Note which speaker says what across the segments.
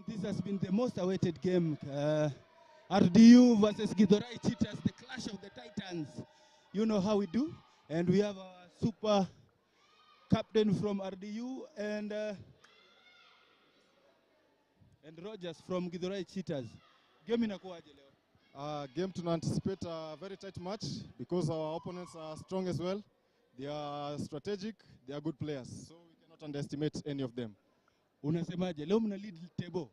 Speaker 1: This has been the most awaited game. RDU versus Githurai Cheetahs, the clash of the titans. You know how we do. And we have our super captain from RDU and Rogers from Githurai Cheetahs. Game inakuwaje leo?
Speaker 2: Game to anticipate a very tight match because our opponents are strong as well. They are strategic, they are good players, so we cannot underestimate any of them.
Speaker 1: Unasemaje? Leo mna lead table?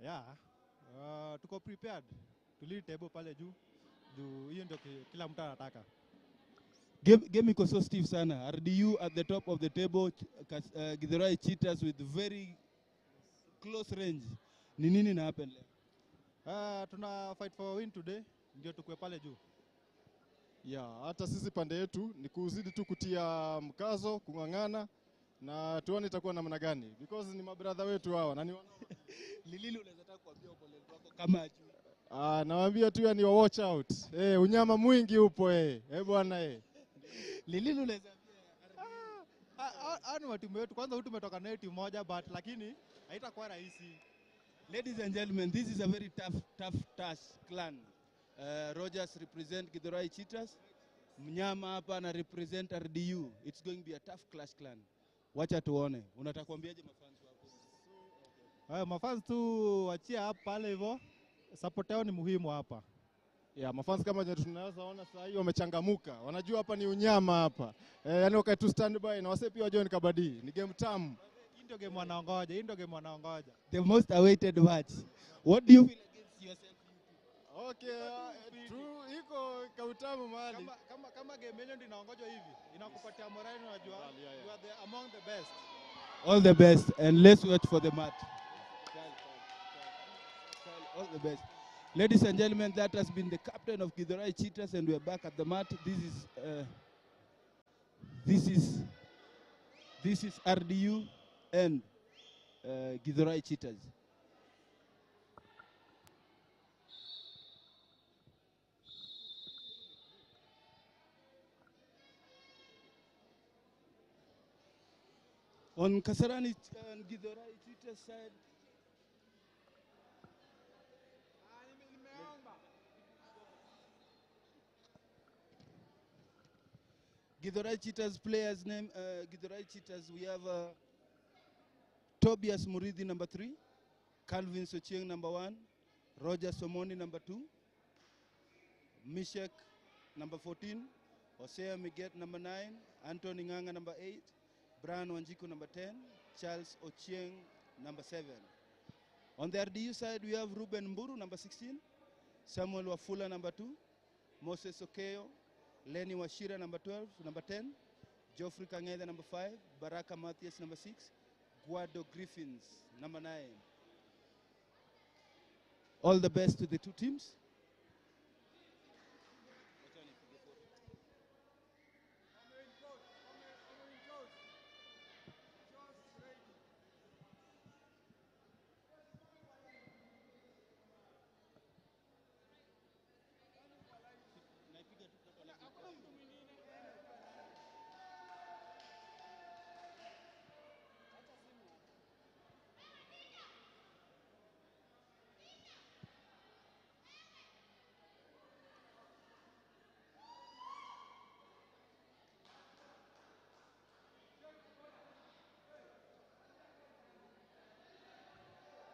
Speaker 3: Yeah, tuko prepared to lead table pale juu. Hiyo ndio kila mtu anataka.
Speaker 1: Game iko so stiff sana. RDU at the top of the table, Githurai Cheetahs with very close range. Ni nini na happen leo?
Speaker 3: Tuna fight for a win today, ndio tukue pale juu.
Speaker 2: Yeah, hata sisi pande yetu ni kuzidi tu kutia mkazo, kungangana na tuone itakuwa namna gani because ni mabrother wetu hawa na ni
Speaker 1: Lilili unaweza taka kuambia opponent wako kama ajui?
Speaker 2: Nawaambia tu yani watch out. Unyama mwingi upo bwana
Speaker 1: Lilili unaweza
Speaker 3: ni watu wetu kwanza tumetoka nayo timu moja but lakini haitakuwa rahisi.
Speaker 1: Ladies and gentlemen, this is a very tough clan. Rogers represent Githurai Cheetahs. Mnyama hapa na represent RDU. It's going to be a tough clash clan. Wacha tuone. Unataka kuambiaje mafans wako?
Speaker 3: Mafans tu wachia hapa pale hivyo. Support yao ni muhimu hapa.
Speaker 2: Yeah, mafans kama tunaweza ona sasa hiyo wamechangamuka. Wanajua hapa ni unyama hapa. Yani wakati tu standby na wase pia join Kabaddi. Ni game tamu.
Speaker 3: Hii ndio game wanaongoja.
Speaker 1: The most awaited match. What do you feel against yourself?
Speaker 2: Okay, iko kautamu mahali.
Speaker 3: Kama game yenyewe ndio inaongojwa hivi. Inakupatia morale unajua. You are among the best.
Speaker 1: All the best and let's watch for the match. All the best. Ladies and gentlemen, that has been the captain of Githurai Cheetahs and we are back at the mat. This is RDU and Githurai Cheetahs. On Kasarani and Githurai Cheetahs side, Githurai Cheetahs players name, Githurai Cheetahs, we have Tobias Muridhi number 3, Calvin Sochieng number 1, Roger Somoni number 2, Mishek number 14, Hosea Miget number 9, Anthony Nganga number 8, Brian Wanjiku number 10, Charles Ochieng number 7. On the RDU side, we have Ruben Mburu number 16, Samuel Wafula number 2, Moses Okeo, Lenny Washira number 12, number 10, Geoffrey Kangeda number 5, Baraka Matthias number 6, Guado Griffins number 9. All the best to the two teams.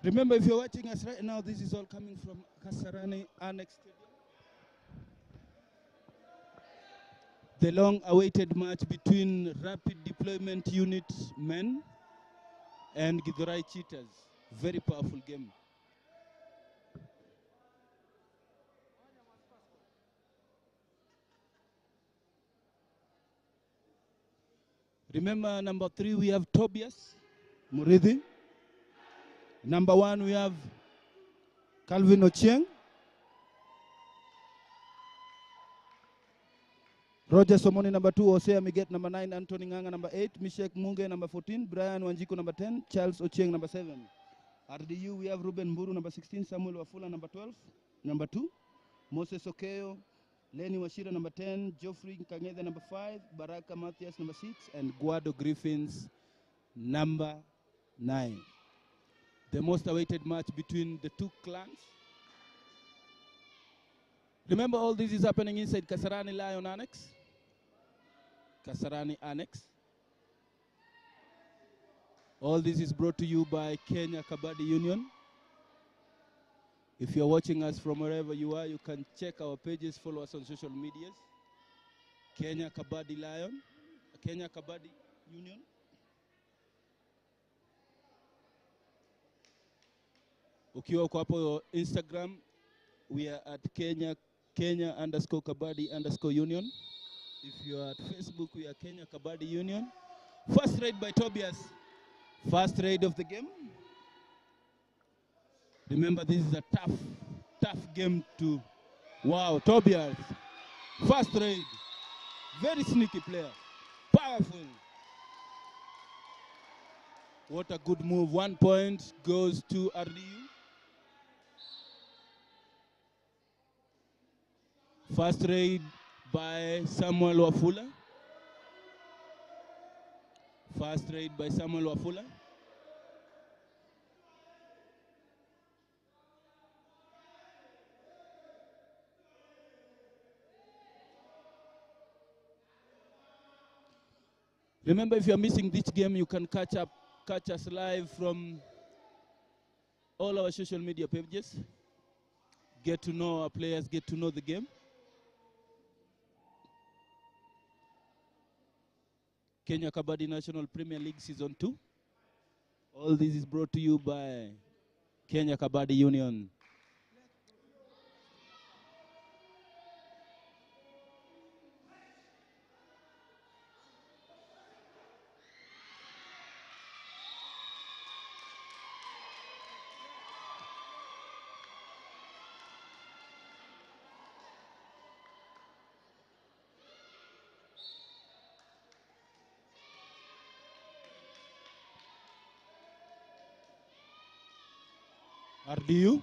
Speaker 1: Remember, if you're watching us right now, this is all coming from Kasarani Annex Stadium. The long-awaited match between Rapid Deployment Unit men and Githurai Cheetahs. Very powerful game. Remember, number 3, we have Tobias Muridhi. Number 1, we have Calvin Ochieng. Roger Somoni number 2, Hosea Miget number 9, Anthony Nganga number 8, Mishek Munge number 14, Brian Wanjiku number 10, Charles Ochieng number 7. RDU, we have Ruben Mburu number 16, Samuel Wafula number 12, number 2, Moses Okeo, Lenny Washira number 10, Geoffrey Kangeda number 5, Baraka Matthias number 6, and Guado Griffins number 9. The most awaited match between the two clans. Remember, all this is happening inside Kasarani Lion Annex. Kasarani Annex. All this is brought to you by Kenya Kabaddi Union. If you're watching us from wherever you are, you can check our pages, follow us on social medias. Kenya Kabaddi Lion, Kenya Kabaddi Union. Ukiwa uko hapo Instagram, we are at Kenya_Kabaddi_Union. If you are at Facebook, we are Kenya Kabaddi Union. First raid by Tobias. First raid of the game. Remember, this is a tough game to... Wow, Tobias. First raid. Very sneaky player. Powerful. What a good move. 1 point goes to RDU. First raid by Samuel Wafula. First raid by Samuel Wafula. Remember, if you're missing this game, you can catch us live from all our social media pages. Get to know our players, get to know the game. Kenya Kabaddi National Premier League Season 2. All this is brought to you by Kenya Kabaddi Union. RDU.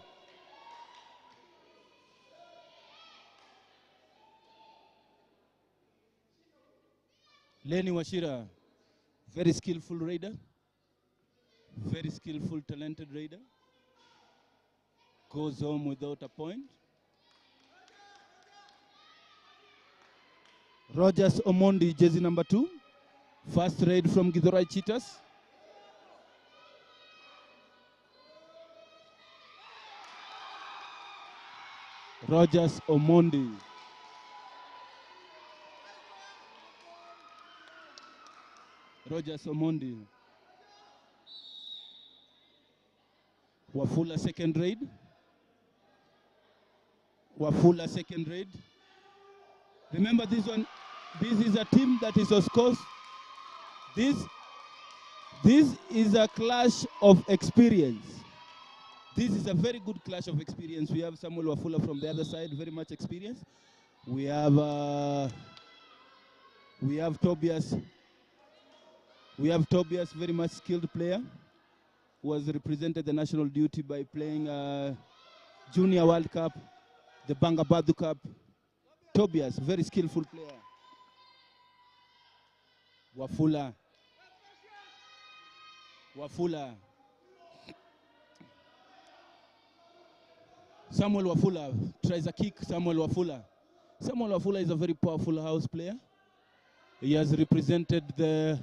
Speaker 1: Lenny Washira, very skillful raider. Very skillful, talented raider. Goes home without a point. Rogers Omondi, jersey number 2. First raid from Githurai Cheetahs. Rogers Omondi. Rogers Omondi. Wafula second raid. Wafula second raid. Remember this one, this is a team that is of course, this is a clash of experience. This is a very good clash of experience. We have Samuel Wafula from the other side, very much experience. We have Tobias. We have Tobias, very much skilled player, who has represented the national duty by playing Junior World Cup, the Bangabadu Cup. Tobias, very skillful player. Wafula. Samuel Wafula tries a kick. Samuel Wafula is a very powerful house player. He has represented the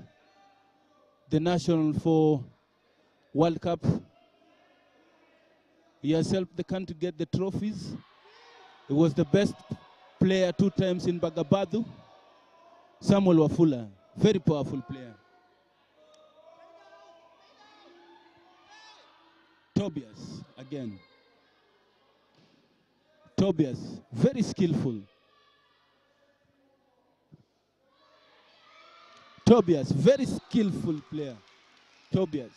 Speaker 1: nation for World Cup. He has helped the country get the trophies. He was the best player 2 times in Bagabadu. Samuel Wafula, very powerful player. Tobias, again. Tobias, very skillful. Tobias, very skillful player. Tobias.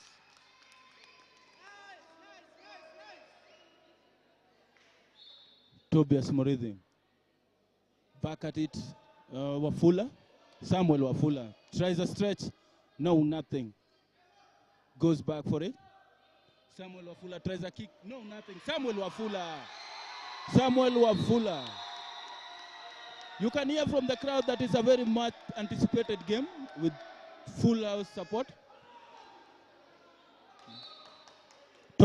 Speaker 1: Tobias Moridhi. Back at it, Wafula. Samuel Wafula tries a stretch. No, nothing. Goes back for it. Samuel Wafula tries a kick. No, nothing. Samuel Wafula. You can hear from the crowd that it's a very much anticipated game with full house support.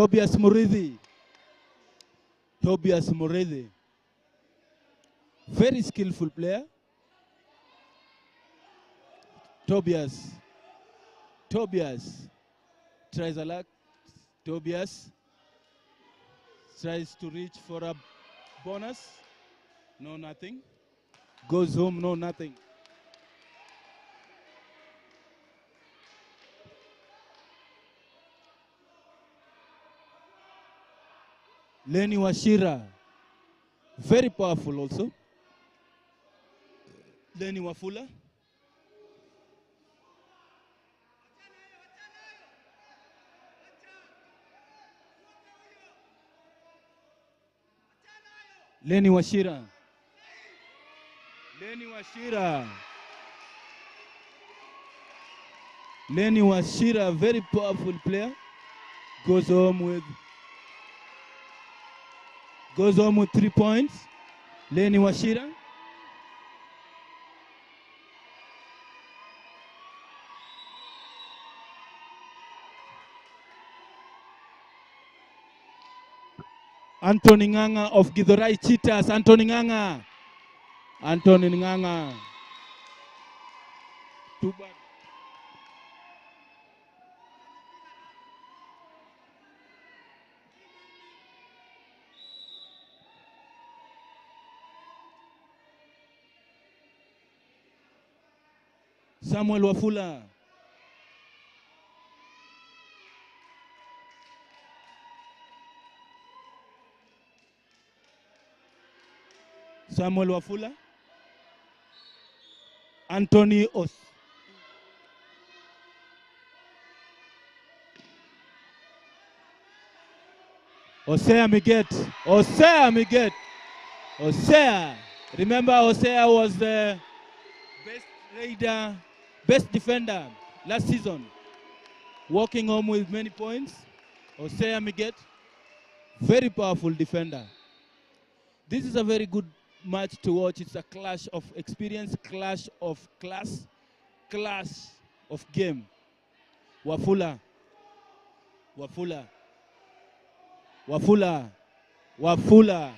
Speaker 1: Tobias Muridhi. Tobias Muridhi. Very skillful player. Tobias. Tobias tries a lot. Tobias tries to reach for a bonus. No, nothing. Goes home, no, nothing. Lenny Washira. Very powerful also. Lenny Wafula. Lenny Washira. Lenny Washira. Lenny Washira, very powerful player. Goes home with 3 points. Lenny Washira. Anthony Nganga of Githurai Cheetahs. Anthony Nganga. Anthony Nganga. Too bad. Samuel Wafula. Samuel Wafula. Anthony Os. Osea Miget. Osea Miget. Osea. Remember, Osea was the best raider, best defender last season. Walking home with many points. Osea Miget. Very powerful defender. This is a very good match to watch. It's a clash of experience, clash of class, clash of game. Wafula. Wafula. Wafula. Wafula.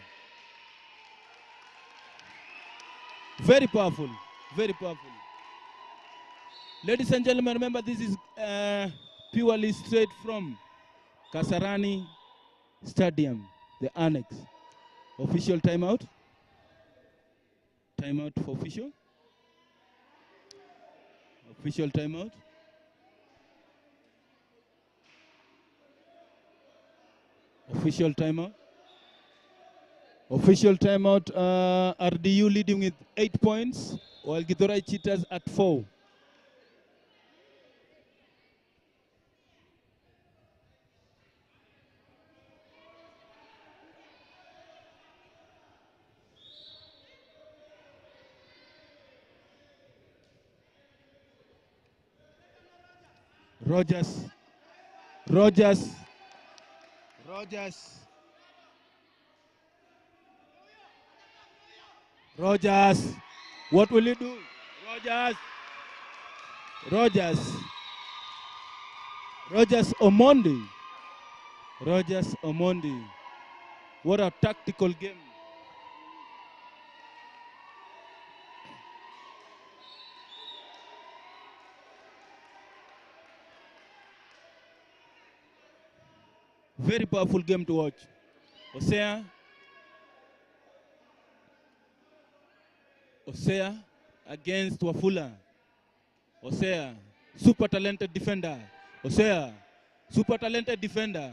Speaker 1: Very powerful. Very powerful. Ladies and gentlemen, remember this is purely straight from Kasarani Stadium, the annex. Official timeout. Timeout for official. Official timeout. Official timeout. Official timeout. RDU leading with 8 points, while Githurai Cheetahs at 4. Rogers. Rogers. Rogers. Rogers. What will you do? Rogers. Rogers. Rogers Omondi. Rogers Omondi. What a tactical game. Very powerful game to watch. Osea. Osea against Wafula. Osea, super talented defender. Osea, super talented defender.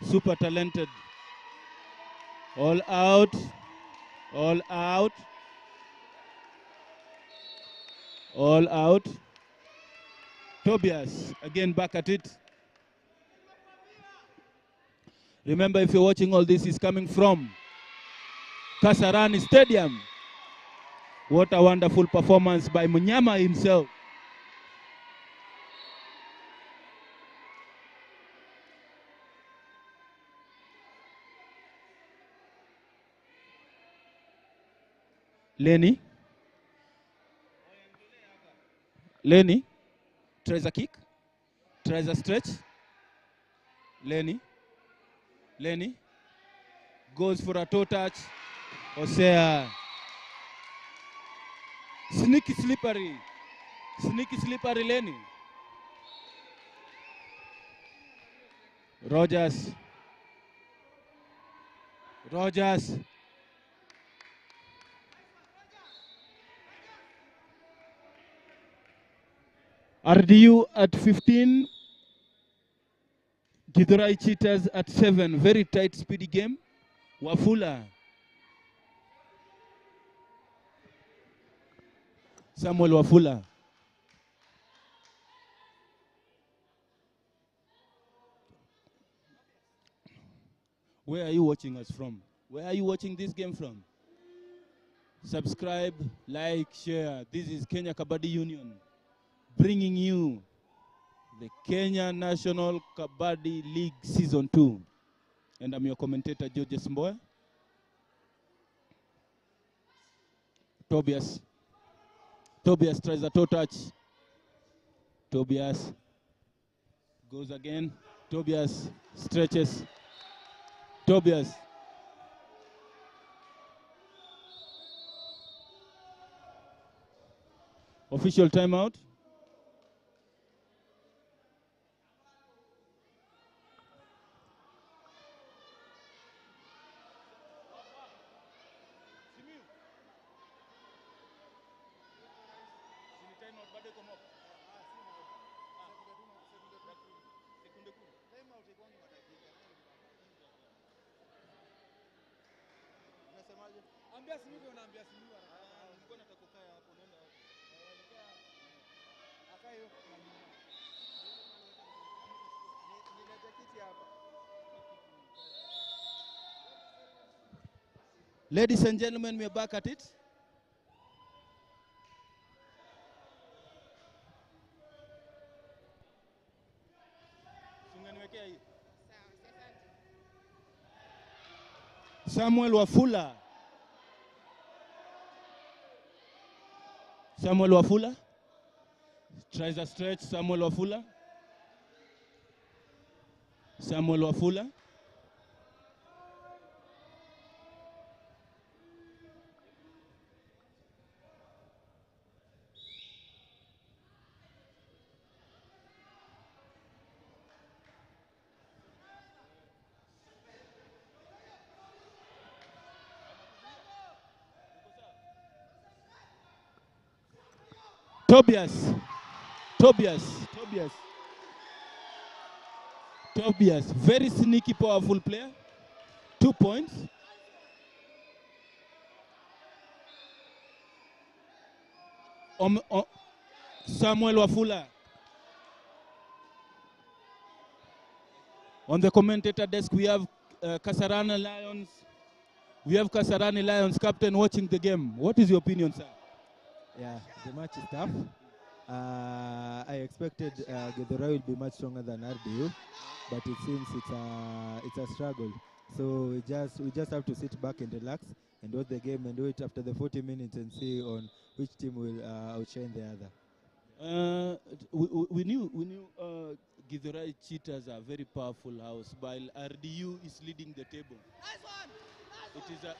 Speaker 1: Super talented. All out. All out. All out. Tobias, again back at it. Remember, if you're watching all this, is coming from Kasarani Stadium. What a wonderful performance by Munyama himself. Lenny. Lenny tries a kick, tries a stretch. Lenny goes for a toe touch. Hosea. Sneaky slippery Lenny. Rogers. RDU at 15. Githurai Cheetahs at 7. Very tight, speedy game. Wafula. Samuel Wafula. Where are you watching us from? Where are you watching this game from? Subscribe, like, share. This is Kenya Kabaddi Union bringing you the Kenya National Kabaddi League Season 2. And I'm your commentator, Georges Mboy. Tobias tries a toe touch. Tobias goes again. Tobias stretches. Tobias. Official timeout. Ladies and gentlemen, we're back at it. Samuel Wafula tries a stretch. Samuel Wafula. Tobias, very sneaky, powerful player. 2 points. Samuel Wafula. On the commentator desk, we have Kasarani Lions. We have Kasarani Lions captain watching the game. What is your opinion, sir?
Speaker 4: Yeah, the match is tough. I expected Githurai will be much stronger than RDU, but it seems it's a struggle. So we just have to sit back and relax and watch the game and wait after the 40 minutes and see on which team will outshine the other.
Speaker 1: We knew Githurai Cheetahs are a very powerful house, while RDU is leading the table. It is a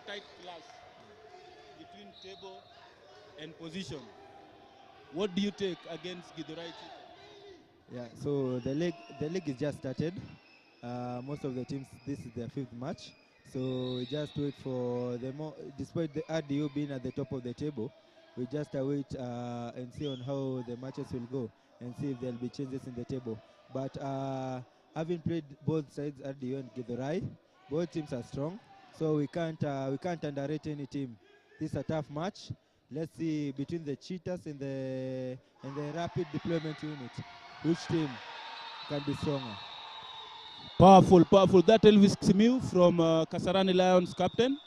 Speaker 1: tight clash between table and position. What do you take against Githurai Cheetahs?
Speaker 4: Yeah, so the league is just started. Most of the teams, this is their 5th match. So we just wait for despite the RDU being at the top of the table, we just wait and see on how the matches will go and see if there will be changes in the table. But having played both sides, RDU and Githurai, both teams are strong. So we can't underrate any team. This is a tough match. Let's see between the Cheetahs and the Rapid Deployment Unit, which team can be stronger.
Speaker 1: Powerful. That Elvis Simiu from Kasarani Lions captain.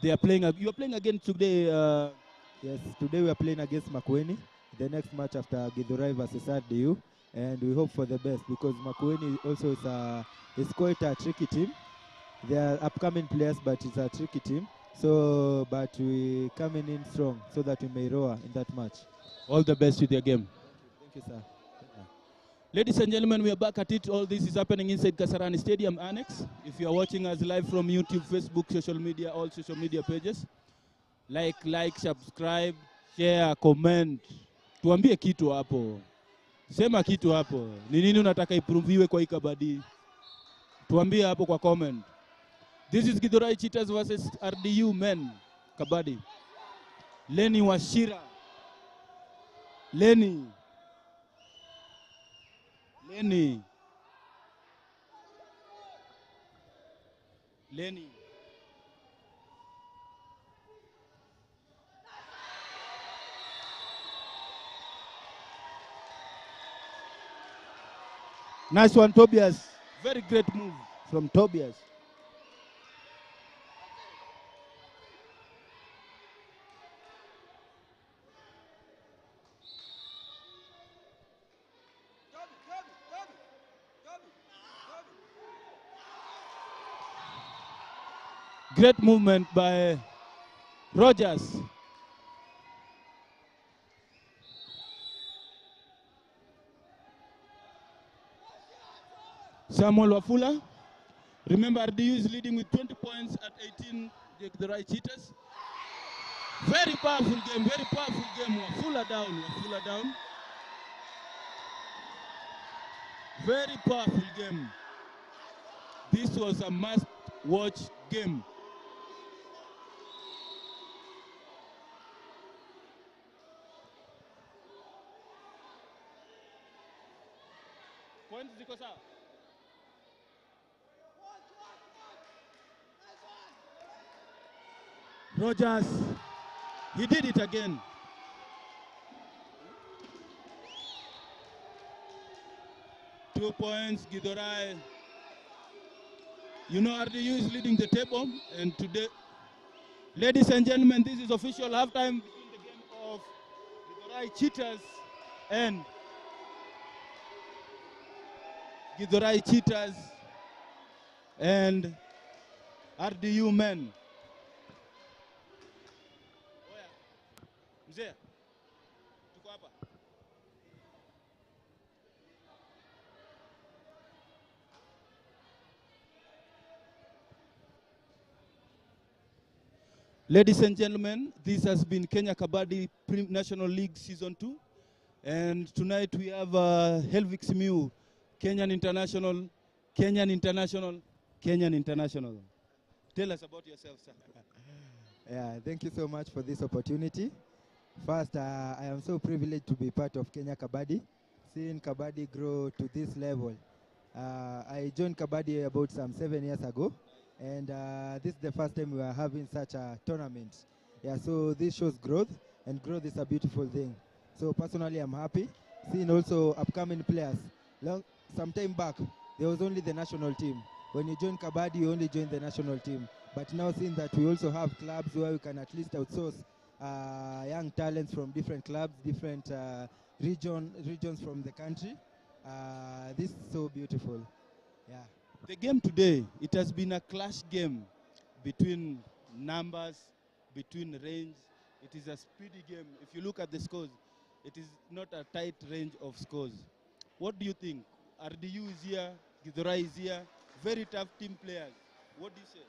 Speaker 1: You are playing again today.
Speaker 4: Yes, today we are playing against Makueni. The next match after Githurai versus RDU, and we hope for the best because Makueni also is quite a tricky team. They are upcoming players, but it's a tricky team. So, but we coming in strong so that we may roar in that match.
Speaker 1: All the best with your game.
Speaker 4: Thank you, sir. Yeah.
Speaker 1: Ladies and gentlemen, we are back at it. All this is happening inside Kasarani Stadium Annex. If you are watching us live from YouTube, Facebook, social media, all social media pages, like, subscribe, share, comment. Tuambie kitu hapo. Sema kitu hapo. Ni nini unataka improviwe kwa hii kabadi? Tuambie hapo kwa comment. This is Githurai Cheetahs versus RDU men Kabaddi. Lenny Wachira. Lenny.
Speaker 4: Nice one, Tobias.
Speaker 1: Very great move.
Speaker 4: From Tobias.
Speaker 1: Great movement by Rogers. Samuel Wafula. Remember, RDU is leading with 20 points at 18, the right Cheetahs. Very powerful game, very powerful game. Wafula down. Very powerful game. This was a must-watch game. Points ziko sawa. Rogers, he did it again. Two points, Githurai. You know RDU is leading the table, and today, ladies and gentlemen, this is official halftime between the game of Githurai Cheetahs and RDU men. Mzee, tuko hapa. Ladies and gentlemen, this has been Kenya Kabaddi National League Season 2. And tonight we have Helvix Mew, Kenyan International. Tell us about yourself, sir.
Speaker 4: Yeah, thank you so much for this opportunity. First, I am so privileged to be part of Kenya Kabaddi, seeing Kabaddi grow to this level. I joined Kabaddi about some 7 years ago, and this is the first time we are having such a tournament. Yeah, so this shows growth, and growth is a beautiful thing. So personally, I'm happy. Seeing also upcoming players. Some time back, there was only the national team. When you join Kabaddi, you only join the national team. But now seeing that we also have clubs where we can at least outsource young talents from different clubs, different regions from the country. This is so beautiful. Yeah.
Speaker 1: The game today, it has been a clash game between numbers, between range. It is a speedy game. If you look at the scores, it is not a tight range of scores. What do you think? RDU is here, Githurai is here, very tough team players. What do you say?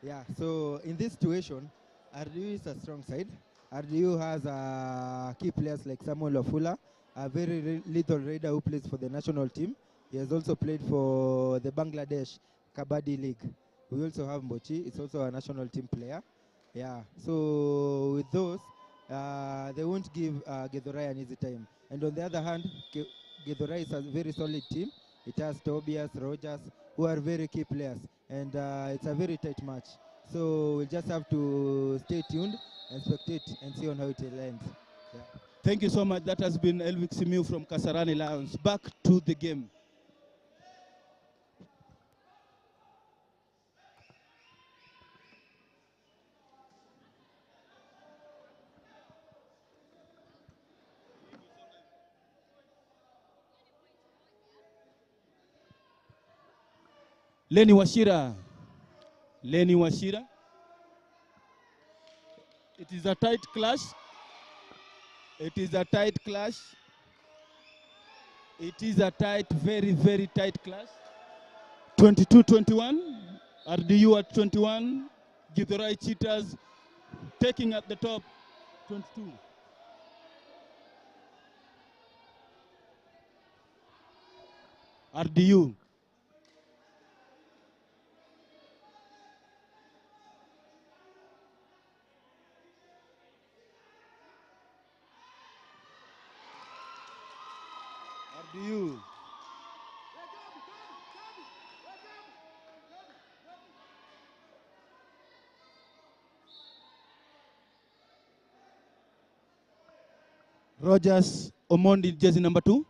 Speaker 4: Yeah, so in this situation, RDU is a strong side. RDU has key players like Samuel Wafula, a very little raider who plays for the national team. He has also played for the Bangladesh Kabaddi League. We also have Mochi, it's also a national team player. Yeah, so with those, they won't give Githurai an easy time. And on the other hand, Githurai is a very solid team. It has Tobias, Rogers, who are very key players. And it's a very tight match. So we'll just have to stay tuned and spectate and see on how it will end. Yeah.
Speaker 1: Thank you so much. That has been Helvix Mew from Kasarani Lions. Back to the game. Lenny Wachira. It is a tight clash. It is a tight clash. It is a tight, very, very tight clash. 22-21. RDU at 21. Githurai Cheetahs taking at the top. 22. RDU. RDU. Rogers Omondi, jersey number 2.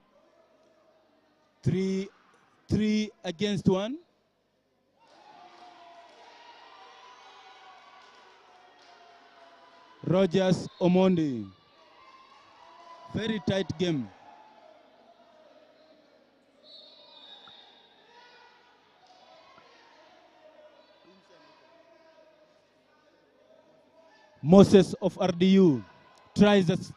Speaker 1: 3 against 1. Rogers Omondi. Very tight game. Moses of RDU tries this.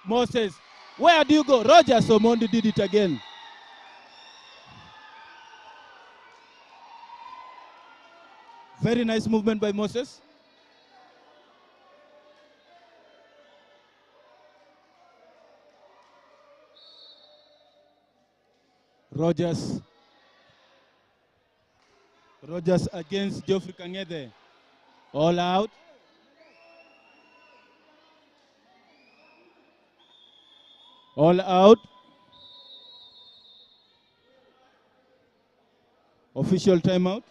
Speaker 1: Moses, where do you go? Rogers Omondi did it again. Very nice movement by Moses. Rogers against Geoffrey Kangede. All out. All out. Official timeout.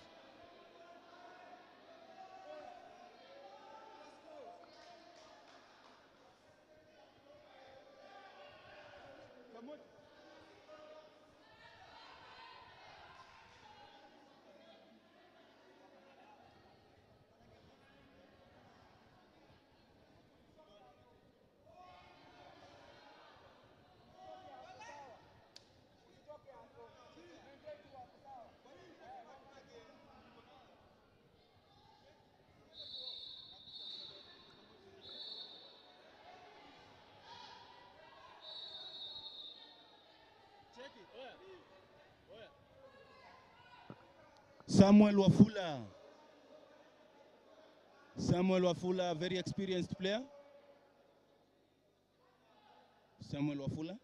Speaker 1: Samuel Wafula, very experienced player. Samuel Wafula.